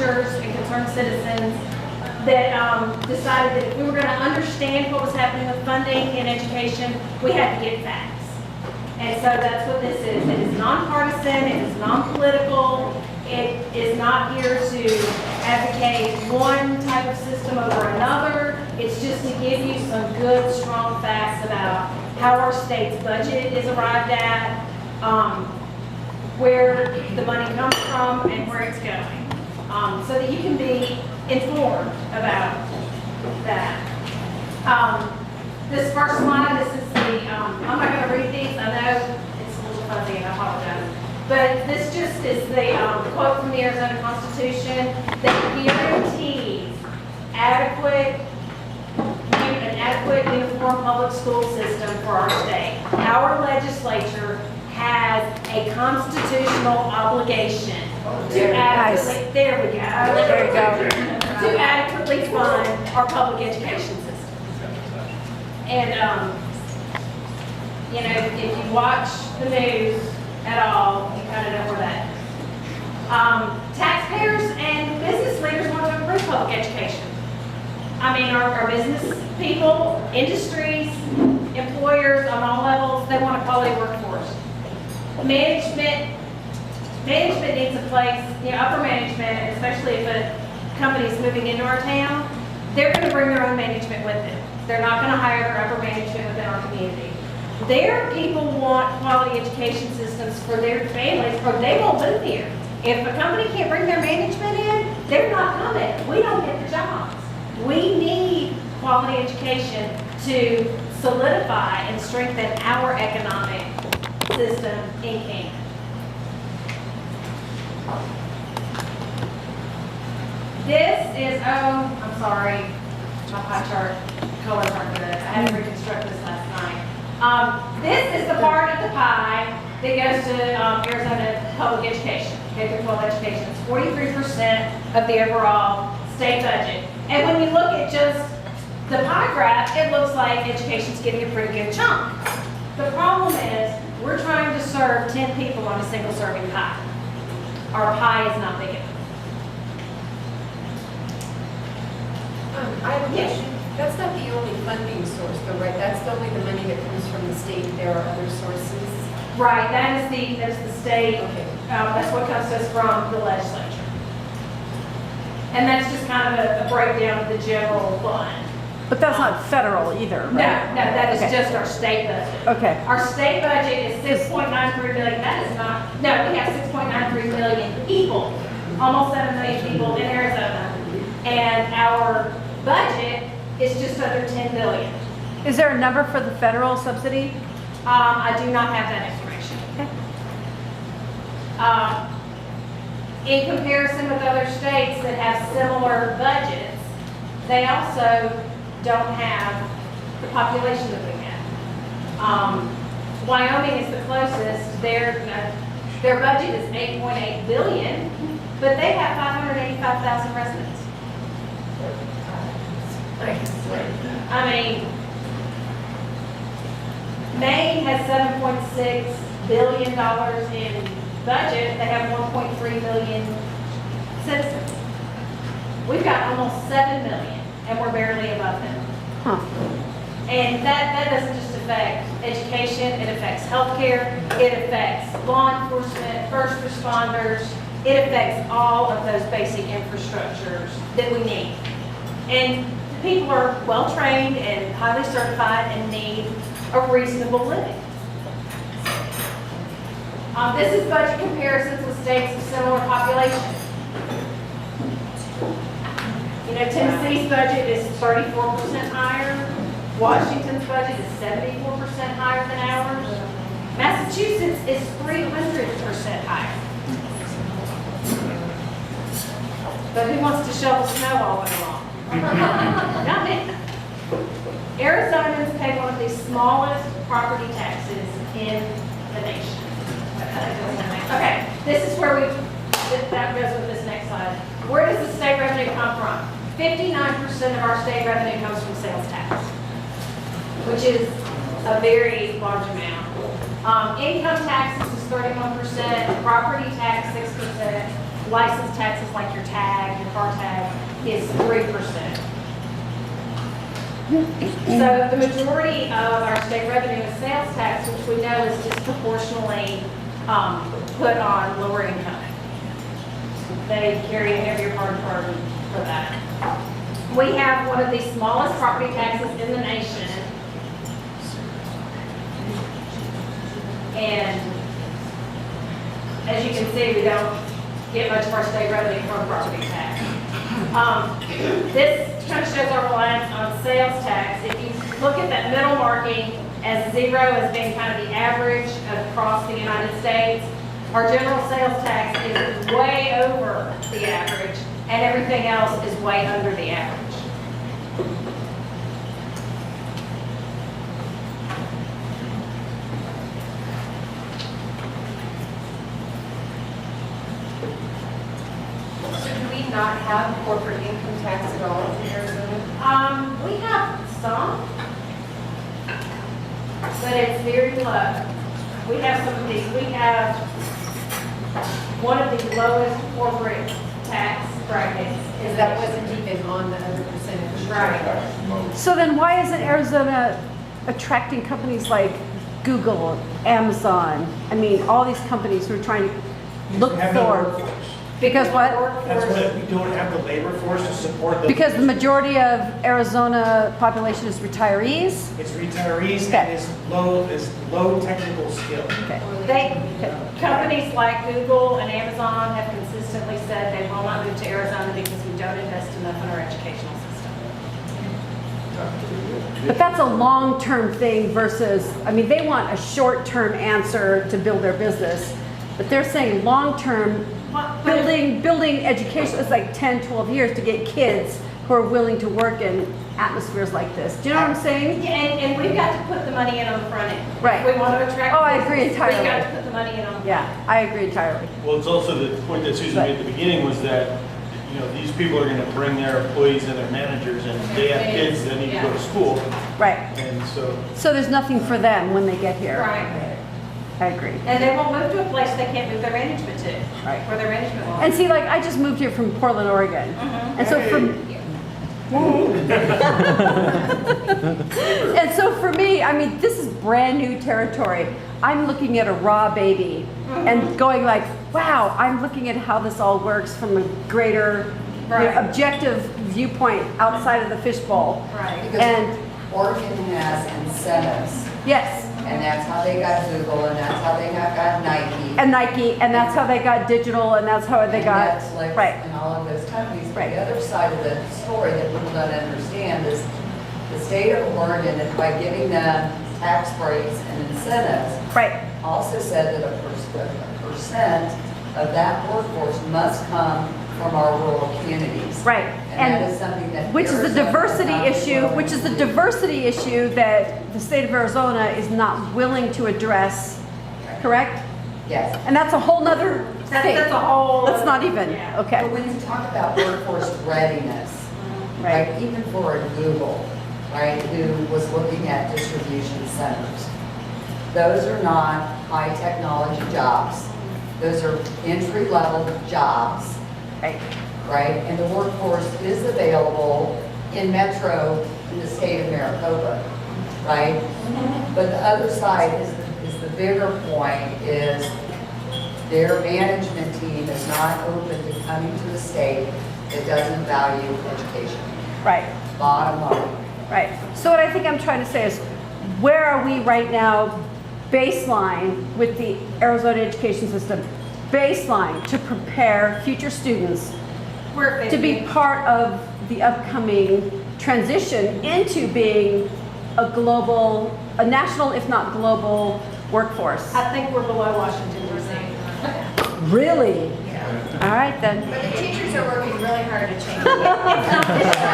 teachers and concerned citizens that decided that if we were going to understand what was happening with funding in education, we had to get facts. And so that's what this is. It is nonpartisan, it is non-political, it is not here to advocate one type of system over another. It's just to give you some good, strong facts about how our state's budget is arrived at, where the money comes from, and where it's going, so that you can be informed about that. This first line, this is the, I'm not going to read these, I know it's a little fuzzy and I apologize, but this just is the quote from the Arizona Constitution that guarantees an adequate uniform public school system for our state. Our legislature has a constitutional obligation to adequately, there we go. There you go. To adequately fund our public education system. And, you know, if you watch the news at all, you kind of know where that is. Taxpayers and business leaders want to improve public education. I mean, our business people, industries, employers on all levels, they want a quality workforce. Management needs a place, you know, upper management, especially if a company's moving into our town, they're going to bring their own management with them. They're not going to hire their upper management within our community. Their people want quality education systems for their families, or they won't move here. If a company can't bring their management in, they're not coming. We don't get the jobs. We need quality education to solidify and strengthen our economic system in Canton. This is, I'm sorry, my pie chart colors aren't good. I had to reconstruct this last night. This is the part of the pie that goes to Arizona public education, K-12 education. It's 43% of the overall state budget. And when you look at just the pie graph, it looks like education's getting a pretty good chunk. The problem is, we're trying to serve 10 people on a single serving pie. Our pie is not big enough. I have a question. That's not the only funding source, though, right? That's only the money that comes from the state. There are other sources. Right, that's the state. Okay. That's what comes to us from the legislature. And that's just kind of a breakdown of the general fund. But that's not federal either, right? No, that is Okay. just our state budget. Okay. Our state budget is 6.93 million. That is not, no, we have 6.93 million people, almost 7 million people in Arizona. And our budget is just under 10 billion. Is there a number for the federal subsidy? I do not have that information. Okay. In comparison with other states that have similar budgets, they also don't have the population that we have. Wyoming is the closest. Their budget is 8.8 billion, but they have 585,000 residents. I mean, Maine has $7.6 billion in budget. They have 1.3 million citizens. We've got almost 7 million, and we're barely above them. Huh. And that doesn't just affect education, it affects healthcare, it affects law enforcement, first responders, it affects all of those basic infrastructures that we need. And people are well-trained and highly certified and need a reasonable living. This is budget comparisons with states of similar population. You know, Tennessee's budget is 34% higher. Washington's budget is 74% higher than ours. Massachusetts is 300% higher. But who wants to shovel snow all winter long? Not me. Arizonans pay one of the smallest property taxes in the nation. Okay, this is where that goes with this next slide. Where does the state revenue come from? 59% of our state revenue comes from sales tax, which is a very large amount. Income taxes is 31%, property tax 6%, license taxes like your tag, is 3%. So the majority of our state revenue is sales tax, which we know is disproportionately put on lower income. They carry a heavier burden for that. We have one of the smallest property taxes in the nation. And as you can see, we don't get much of our state revenue from property tax. This kind of shows our reliance on sales tax. If you look at that middle marking as 0 as being kind of the average across the United States, our general sales tax is way over the average, and everything else is way under the average. So do we not have corporate income tax at all in Arizona? We have some, but it's very low. We have some of these. We have one of the lowest corporate tax brackets. Because that wasn't even on the other percentage. Right. So then why isn't Arizona attracting companies like Google, Amazon? I mean, all these companies who are trying to look We have no for, workforce. because what? That's what, we don't have the labor force to support the. Because the majority of Arizona population is retirees? It's retirees Okay. and is low technical skill. Okay. Companies like Google and Amazon have consistently said they will not move to Arizona because we don't invest enough in our educational system. But that's a long-term thing versus, I mean, they want a short-term answer to build their business, but they're saying long-term, building education is like 10, 12 years to get kids who are willing to work in atmospheres like this. Do you know what I'm saying? Yeah, and we've got to put the money in on the front end. Right. If we want to attract. Oh, I agree business, entirely. We've got to put the money in on the front end. Yeah, I agree entirely. Well, it's also the point that Susan made at the beginning was that, you know, these people are going to bring their employees and their managers, and they have kids that need to go to school, Right. and so. So there's nothing for them when they get here. Right. I agree. And they won't move to a place they can't move their management to. Right. Where their management will. And see, like, I just moved here from Portland, Oregon. And so from, and so for me, I mean, this is brand new territory. I'm looking at a raw baby and going like, wow, I'm looking at how this all works from a greater you know, Right. objective viewpoint outside of the fishbowl. Right. Because And Oregon has incentives, yes, and that's how they got Google, and that's how they got Nike. and Nike, and that's how they got digital, and that's how they and got, Netflix, right. and all of those companies. But Right. the other side of the story that people don't understand is the state of Oregon, is by giving them tax breaks and incentives, Right, also said that a percent of that workforce must come from our rural communities. right. And that is something that. Which is the Arizona diversity not issue, willing which is the to do. diversity issue that the state of Arizona is not willing to address, correct? Yes. And that's a whole nother thing. That's a whole. Let's not even, Yeah. But okay, when you talk about workforce readiness, right, right, even for a Google, right, who was looking at distribution centers, those are not high technology jobs. Those are entry-level jobs, right, right? And the workforce is available in Metro, in the state of Maricopa, right? But the other side is the bigger point is their management team is not open to coming to the state that doesn't value education. right, Bottom line. right. So what I think I'm trying to say is, where are we right now, baseline with the Arizona education system? Baseline to prepare future students We're to be part of the upcoming transition into being a global, a national, if not global, workforce. I think we're below Washington DC. Really? All right then. But the teachers are working really hard to change it.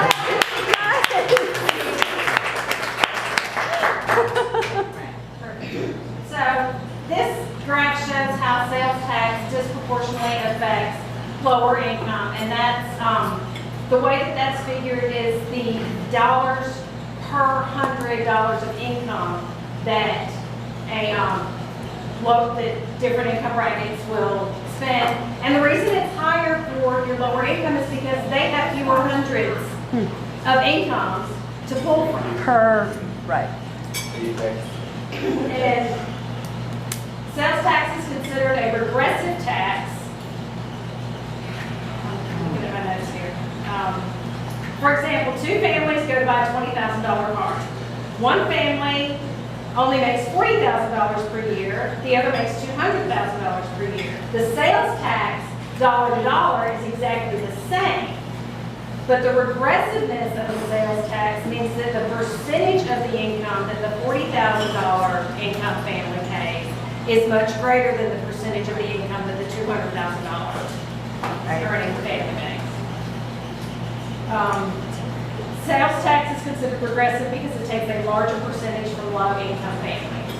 So this graph shows how sales tax disproportionately affects lower income, and that's, the way that that's figured is the dollars per $100 of income that that different income brackets will spend, and the reason it's higher for your lower income is because they have fewer hundreds of incomes to pull from. Right. And sales tax is considered a regressive tax. I'm looking at my notes here. For example, two families go to buy a $20,000 car. One family only makes $40,000 per year, the other makes $200,000 per year. The sales tax, dollar to dollar, is exactly the same. But the regressiveness of the sales tax means that the percentage of the income that the $40,000 income family pays is much greater than the percentage of the income that the $200,000 earning family makes. Sales tax is considered progressive because it takes a larger percentage from low-income families.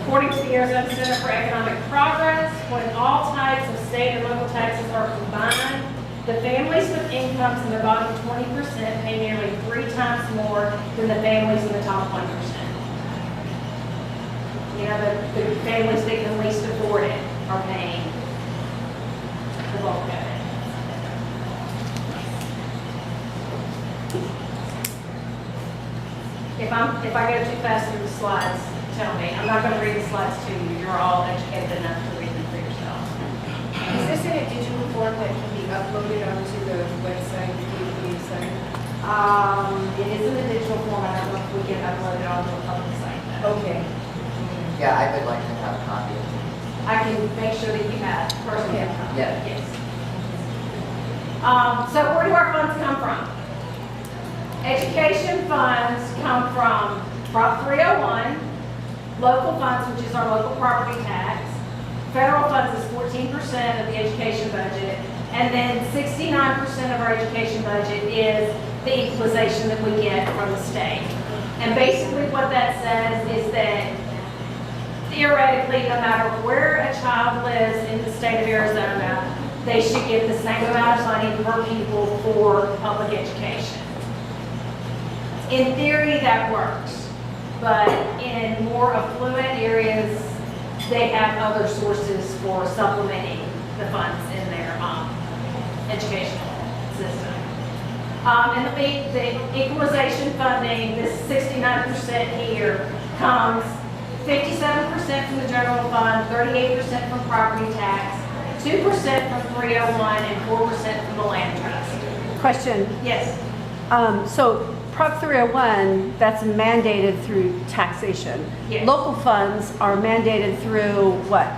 According to the Arizona Center for Economic Progress, when all types of state and local taxes are combined, the families with incomes in the bottom 20% pay nearly 3 times more than the families in the top 1%. You know, the families that can least afford it are paying the bulk of it. If I go too fast through the slides, tell me. I'm not going to read the slides to you. You're all educated enough to read them for yourself. Is this in a digital form that can be uploaded onto the website, the center? It is in the digital form. I don't know if we can upload it onto a public site. though. Okay. Yeah, I would like to have a copy of it. I can make sure that you have personal income. Yeah. Yes. So where do our funds come from? Education funds come from Prop 301, local funds, which is our local property tax. Federal funds is 14% of the education budget, and then 69% of our education budget is the equalization that we get from the state. And basically what that says is that theoretically, no matter where a child lives in the state of Arizona, they should get the same amount of money per pupil for public education. In theory, that works, but in more affluent areas, they have other sources for supplementing the funds in their educational system. And the equalization funding, this 69% here, comes 57% from the general fund, 38% from property tax, 2% from 301, and 4% from the land trust. Question. Yes. So Prop 301, that's mandated through taxation. Yes. Local funds are mandated through what?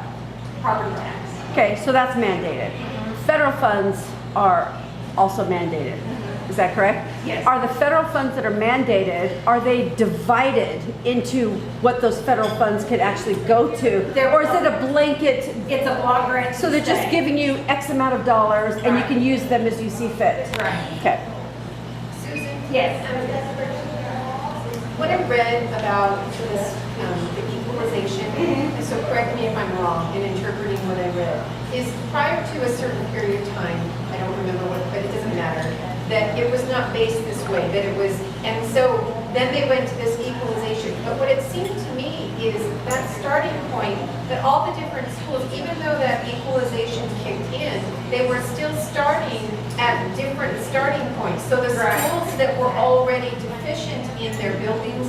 Property tax. Okay, so that's mandated. Federal funds are also mandated. Is that correct? Yes. Are the federal funds that are mandated, are they divided into what those federal funds can actually go to? Or is it a blanket? It's a block grant. So they're just giving you X amount of dollars and you can use them as you see fit? Right. Okay. Susan? Yes. What I read about this, the equalization, and so correct me if I'm wrong in interpreting what I read, is prior to a certain period of time, I don't remember what, but it doesn't matter, that it was not based this way, that it was, and so then they went to this equalization. But what it seemed to me is that starting point, that all the different schools, even though that equalization kicked in, they were still starting at different starting points. So the schools that were already deficient in their buildings,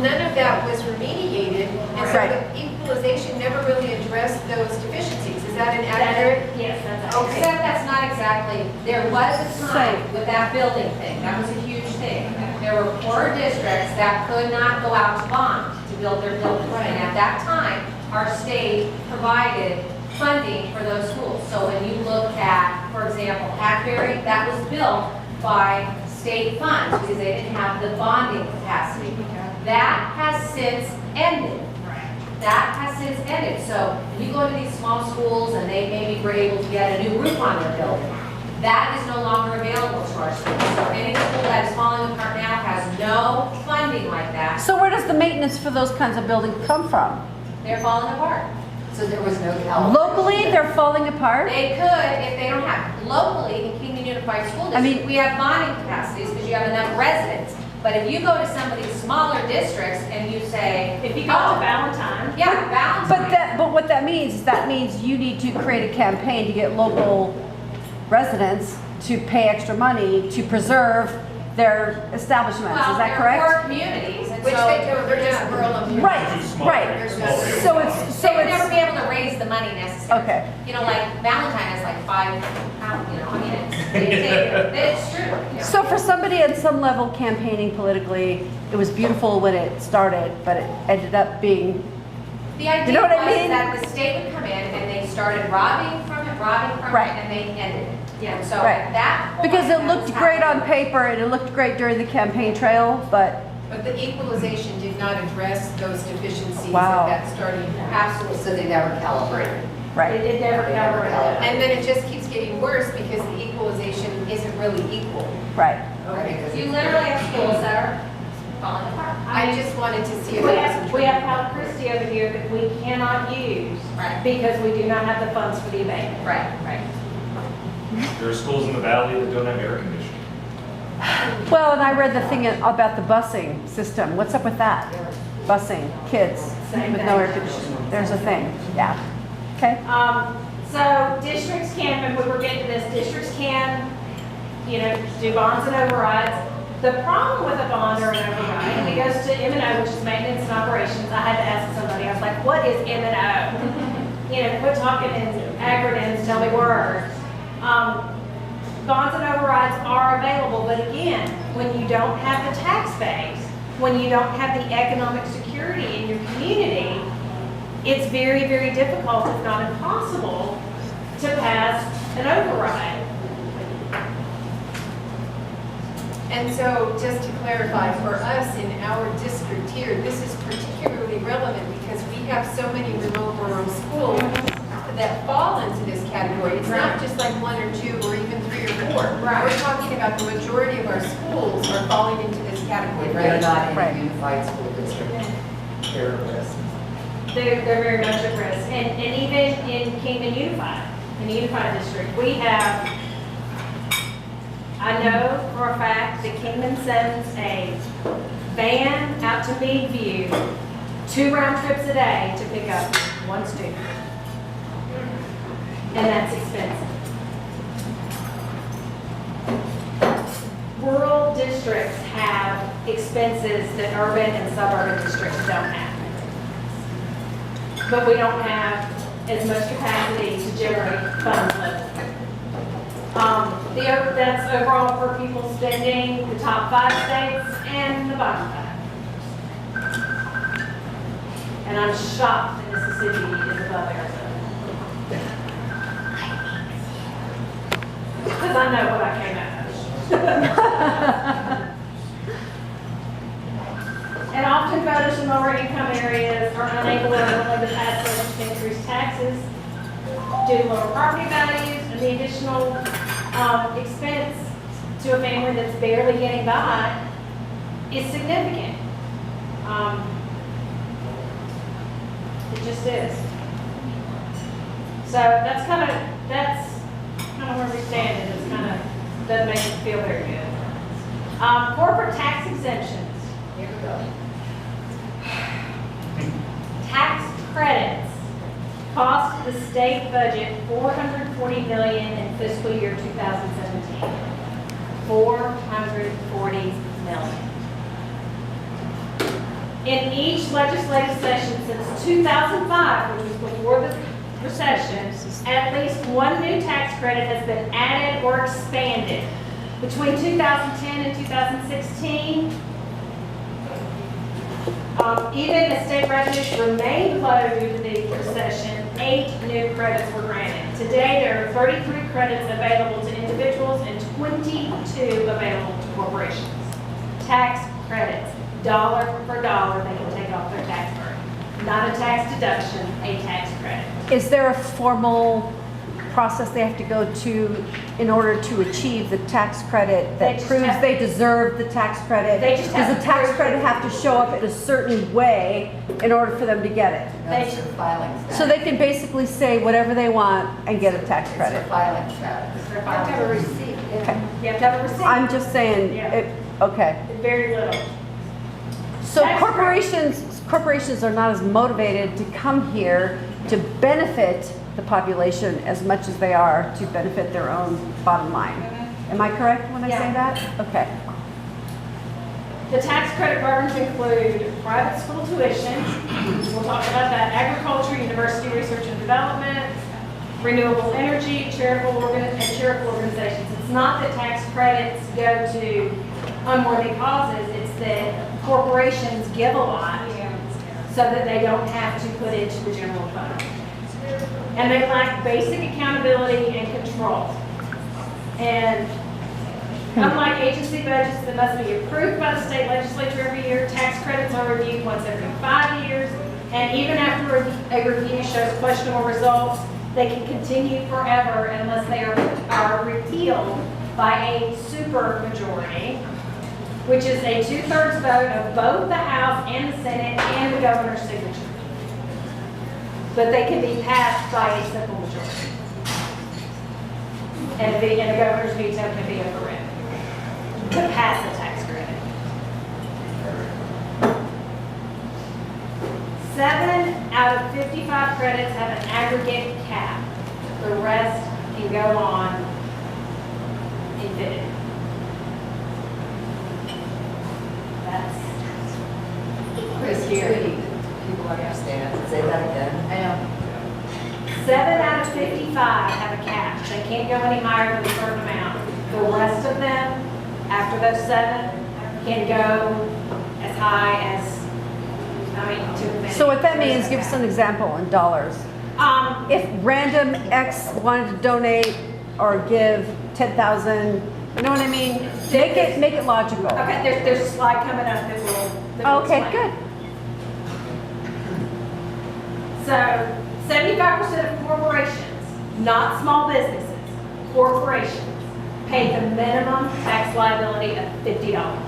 none of that was remediated, and so Right. the equalization never really addressed those deficiencies. Is that an accurate? Yes, that's Okay. Except that's not exactly, there was a time with that building thing, that was a huge thing. There were poorer districts that could not go out to bond to build their buildings. And at that time, our state provided funding for those schools. So when you look at, for example, Hackberry, that was built by state funds because they didn't have the bonding capacity. That has since ended. That has since ended. So if you go to these small schools and they maybe were able to get a new roof on their building, that is no longer available to our schools. So any school that is falling apart now has no funding like that. So where does the maintenance for those kinds of buildings come from? They're falling apart. So there was no calibration. Locally, they're falling apart? They could if they don't have, locally in Kingman Unified School I mean- District, we have bonding capacities because you have enough residents. But if you go to some of these smaller districts and you say, If you go to Valentine, yeah, Valentine. But what that means is that means you need to create a campaign to get local residents to pay extra money to preserve their establishments. Is that Well, correct? they're poor communities, and Which so. they do, they're just rural communities. Right, right. There's no- So it's, They would never be able to raise the money necessary. Okay. You know, like Valentine is like £5, you know, I mean, it's true. you know. so for somebody at some level campaigning politically, it was beautiful when it started, but it ended up being, The idea You know what I was mean? that the state would come in and they started robbing from it, Right. and they ended it. And so Right. at that point. because it that looked was great on happening. paper and it looked great during the campaign trail, but But the equalization did not address those deficiencies Wow. at that starting point. Absolutely. So they never calibrated. right. it never covered it. And then it just keeps getting worse because the equalization isn't really equal. Right. Because You literally have schools that are falling apart. I just wanted to see if We there was have, some. we have Cal Christie over here that we cannot use Right. because we do not have the funds for the abatement. Right, right. There are schools in the valley that don't have air conditioning. Well, and I read the thing about the busing system. What's up with that? Busing kids Same with no air thing. conditioning. There's a thing. Yeah. Okay. So districts can, and we were getting to this, districts can, do bonds and overrides. The problem with a bond or an override, and it goes to M&O, which is maintenance and operations. I had to ask somebody, I was like, what is M&O? Quit talking in acronyms, tell me words. Bonds and overrides are available, but again, when you don't have the tax base, when you don't have the economic security in your community, it's very, very difficult, if not impossible, to pass an override. And so, just to clarify, for us in our district here, this is particularly relevant because we have so many remote rural schools that fall into this category. It's not just like one or two or even three or four. Right. We're talking about the majority of our schools are falling into this category. they're not in Right. a unified school district. They're at risk. They're very much at risk. And even in Kingman Unified, in the Unified District, we have, I know for a fact that Kingman sends a van out to Meadview 2 round trips a day to pick up 1 student. And that's expensive. Rural districts have expenses that urban and suburban districts don't have. But we don't have as much capacity to generate funds locally. That's overall per pupil spending, the top 5 states and the bottom 5. And I'm shocked that Mississippi is above Arizona. Because I know what I came out of. And often voters from lower income areas are unable or unwilling to pass legislation to increase taxes due to lower property values and the additional expense to a family that's barely getting by is significant. It just is. So that's kind of where we stand, and it's kind of, doesn't make me feel very good. Corporate tax exemptions. Here we go. Tax credits cost the state budget $440 million in fiscal year 2017. $440 million. In each legislative session since 2005, which was before the recession, at least one new tax credit has been added or expanded. Between 2010 and 2016, even as state revenues remained low due to the recession, 8 new credits were granted. Today, there are 33 credits available to individuals and 22 available to corporations. Tax credits, dollar for dollar, they can take off their tax burden. Not a tax deduction, a tax credit. Is there a formal process they have to go to in order to achieve the tax credit They that just proves have- they deserve the tax credit? They just have Does the to tax prove credit it. have to show up in a certain way in order for them to get it? That's their filing status. So they can basically say whatever they want and get a tax It's their credit? filing status. You have to have a receipt. Okay. You have to have a receipt. I'm just saying, Yeah. Okay. Very little. So Tax corporations are not as motivated to come here to benefit the population as much as they are to benefit their own bottom line. Am I correct when I say Yeah. that? Okay. The tax credit programs include private school tuition, we'll talk about that, agriculture, university research and development, renewable energy, charitable organizations. It's not that tax credits go to unworthy causes, it's that corporations give a lot so that they don't have to put into the general fund. And they lack basic accountability and control. And unlike agency budgets that must be approved by the state legislature every year, tax credits are reviewed once every 5 years. And even after a review shows questionable results, they can continue forever unless they are repealed by a super majority, which is a 2/3 vote of both the House and the Senate and the governor's signature. But they can be passed by a simple majority. And the governor's veto can be overridden to pass a tax credit. 7 out of 55 credits have an aggregate cap. The rest can go on infinity. That's Security, people understand. Say that again. I know. 7 out of 55 have a cap. They can't go any higher than a certain amount. The rest of them, after those 7, can go as high as, to infinity. So what that means, give us an example in dollars. If random X wanted to donate or give 10,000, you know what I mean? Make it logical. Okay, there's a slide coming up that will Okay, explain. good. So 75% of corporations, not small businesses, corporations, pay the minimum tax liability of $50.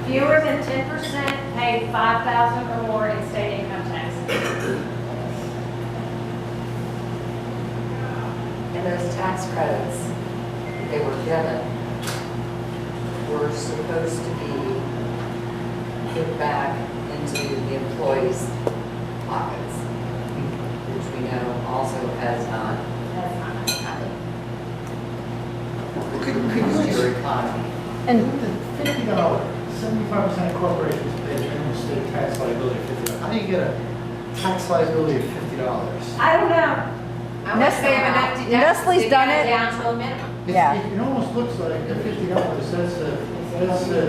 Fewer than 10% pay $5,000 or more in state income tax. And those tax credits they were given were supposed to be put back into the employees' pockets, which we know also has not That's not happened. Could you Boost your just, economy. And the $50, 75% of corporations pay minimum state tax liability of $50. How do you get a tax liability of $50? I don't know. I would say enough to Nestle's to done get it. down to a minimum. Yeah. It almost looks like the $50, That's the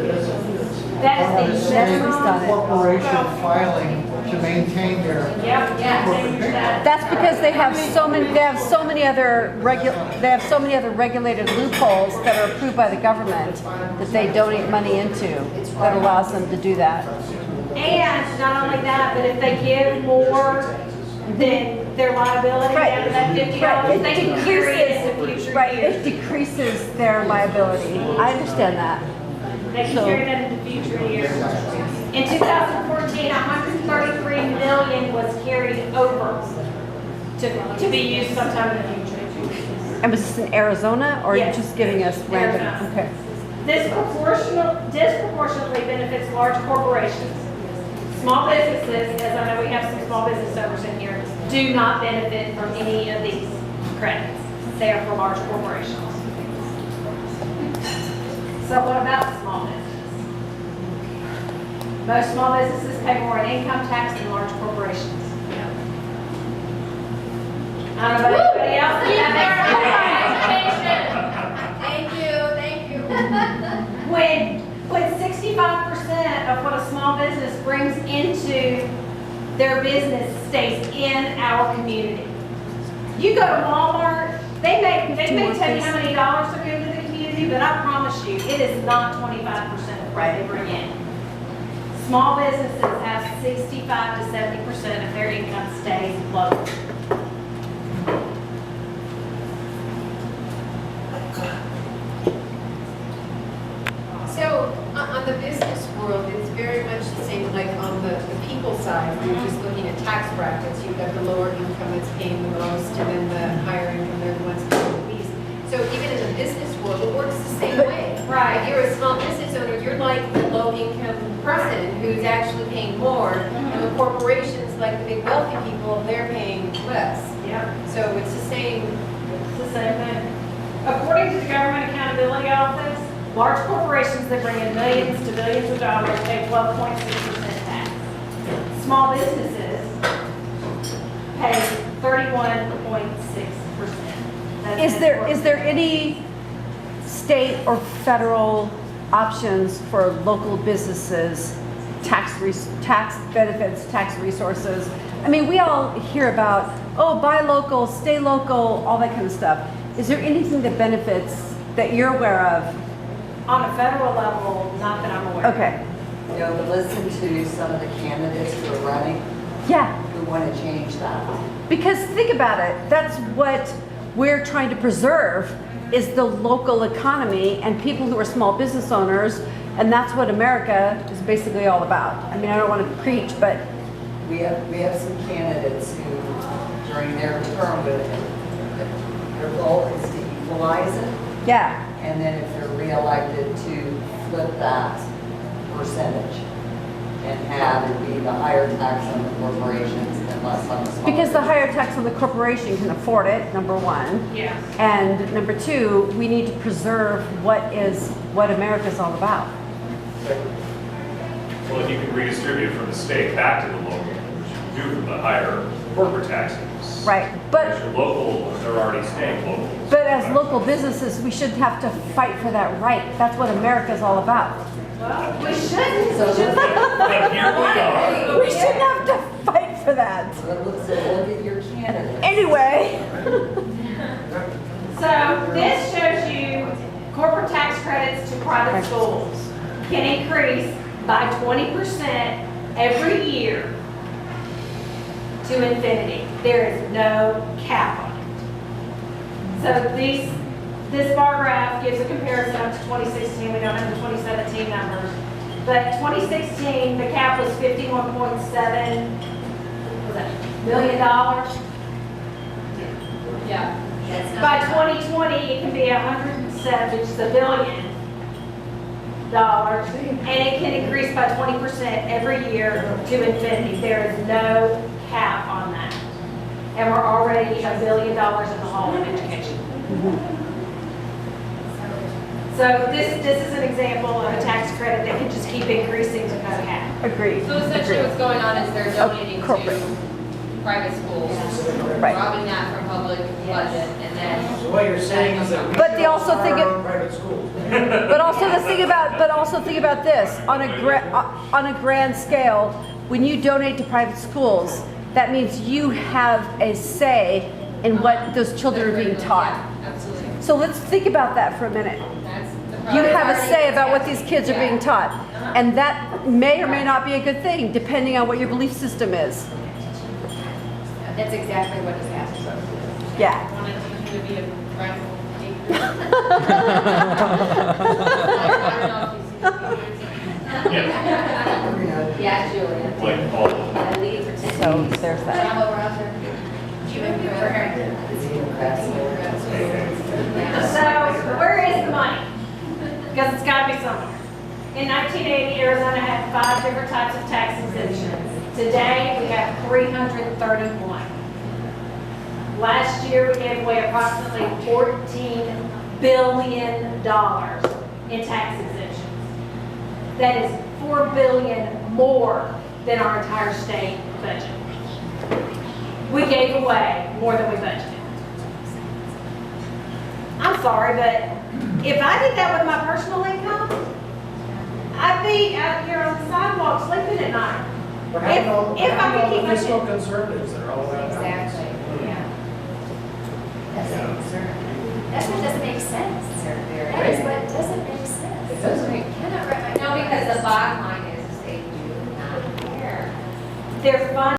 Nestle's done it. corporation filing to maintain their Yep, yeah, corporate that. that's because they have so many other regulated loopholes that are approved by the government that they donate money into that allows them to do that. And not only that, but if they give more than their liability Right. down to that $50, they can carry it into future Right, years. it decreases their liability. I understand that. They can So- carry that into future years. In 2014, 133 million was carried over to be used sometime in the future. And was this in Arizona, or are you Yes. just giving us random? Arizona. Okay. This disproportionately benefits large corporations. Small businesses, as I know we have some small business owners in here, do not benefit from any of these credits. They are for large corporations. So what about small business? Most small businesses pay more in income tax than large corporations. I don't know about anybody else. Thank you. When 65% of what a small business brings into their business stays in our community. You go to Walmart, they may tell you how many dollars are given to the community, but I promise you, it is not 25% of what they bring in. Small businesses have 65 to 70% of their income stays local. So on the business world, it's very much the same, like on the people side, when you're just looking at tax brackets, you've got the lower income, it's paying the most, and then the higher income, they're the ones paying the least. So even in the business world, it works the same way. Right. If you're a small business owner, you're like the low-income person who's actually paying more, and the corporations, like the big wealthy people, they're paying less. Yeah. So it's the same. It's the same thing. According to the Government Accountability Office, large corporations that bring in millions to billions of dollars pay 12.6% tax. Small businesses pay 31.6%. Is there any state or federal options for local businesses, tax benefits, tax resources? I mean, we all hear about, oh, buy local, stay local, all that kind of stuff. Is there anything that benefits that you're aware of? On a federal level, not that I'm aware of. Okay, You know, but listen to some of the candidates who are running, yeah, who want to change that. because think about it, that's what we're trying to preserve is the local economy and people who are small business owners, and that's what America is basically all about. I mean, I don't want to preach, but We have some candidates who, during their term, their goal is to equalize it, yeah, and then if they're reelected, to flip that percentage and have it be the higher tax on the corporations and less on the small. because the higher tax on the corporation can afford it, number one. Yeah. And number two, we need to preserve what America's all about. Well, if you can redistribute from the state back to the local, which you can do from the higher corporate taxes. Right, Because but your local, they're already staying local. as local businesses, we shouldn't have to fight for that right. That's what America's all about. Well, we shouldn't. So But here we are. We shouldn't have to fight for that. So look at your candidates. Anyway, So this shows you corporate tax credits to private schools can increase by 20% every year to infinity. There is no cap on it. So this bar graph gives a comparison up to 2016. We don't have the 2017 numbers. But 2016, the cap was $51.7 million. Yeah. That's not- By 2020, it can be 107, which is $1 billion, and it can increase by 20% every year to infinity. There is no cap on that. And we're already $1 billion in the hole in education. So this is an example of a tax credit that can just keep increasing with no cap. agreed. So essentially what's going on is they're donating corporate. to private schools, Right. robbing that from public budget, and then. So what you're saying is that we But should they also offer think our it- own private schools. But also think about this on a grand scale. When you donate to private schools, that means you have a say in what those children are being taught. Yeah, absolutely. So let's think about that for a minute. That's the You have a priority say is about what taxes. these kids are Yeah. being taught. And that may or may not be a good thing, depending on what your belief system is. That's exactly what is happening. Yeah. I want to teach you to be a rifle Yeah, Yeah, Julia. like all of them. I lead for 10 So days. there's that. I'm over out there. You and me for her. So where is the money? Because it's got to be somewhere. In 1980, Arizona had 5 different types of tax exemptions. Today, we have 331. Last year, we gave away approximately $14 billion in tax exemptions. That is $4 billion more than our entire state budget. We gave away more than we budgeted. I'm sorry, but if I did that with my personal income, I'd be out here on the sidewalk sleeping at night. We're having all, If I could keep the my fiscal shit. conservatives that are all around. town. Exactly, yeah. That's what doesn't make sense. That is what doesn't make sense. It doesn't. You cannot write my. No, because the bottom line is they do not care. They're fun.